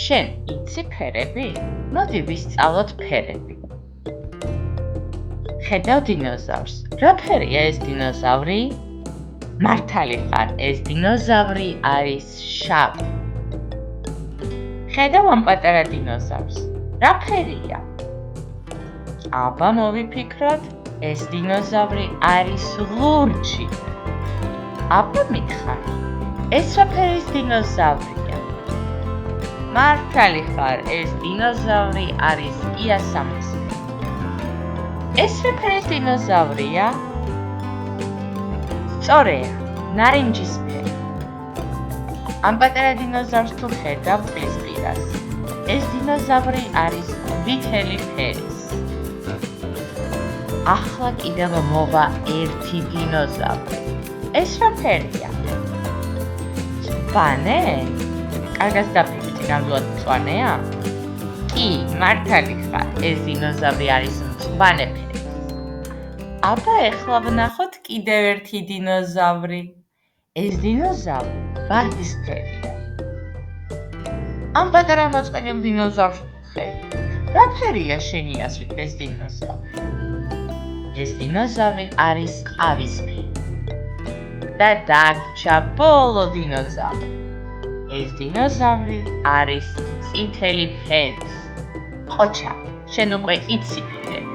შენ იცი ფერები? მოდი ვისწავლოთ ფერები. ხედავ დინოზავრს. რა ფერია ეს დინოზავრი? მართალი ხარ, ეს დინოზავრი არის შავი. ხედავ ამ პატარა დინოზავრს. რა ფერია? აბა მოვიფიქროთ, ეს დინოზავრი არის ლურჯი. აბა მითხარ, ეს რა ფერის დინოზავრია? მართალი ხარ, ეს დინოზავრი არის იასამნისი. ეს რა ფერის დინოზავრია? სწორია, ნარინჯისფერი. ამ პატარა დინოზავრს თუ ხედავ წყლის პირას, ეს დინოზავრი არის ყვითელი ფერის. ახლა კიდევ მოვა ერთი დინოზავრი. ეს რა ფერია? მწვანე? კარგად დაფიქრდი, ნამდვილად მწვანეა? კი, მართალი ხარ, ეს დინოზავრი არის მწვანე ფერის. აბა ეხლა ვნახოთ კიდევ ერთი დინოზავრი. ეს დინოზავრი ვარდისფერია. ამ პატარა მოწყენილ დინოზავრს ხედავ. რა ფერია შენი აზრით ეს დინოზავრი? ეს დინოზავრი არის ყავისფერი. და დაგვრჩა ბოლო დინოზავრი. ეს დინოზავრი არის წითელი ფერის. ყოჩა, შენ უკვე იცი ფერები.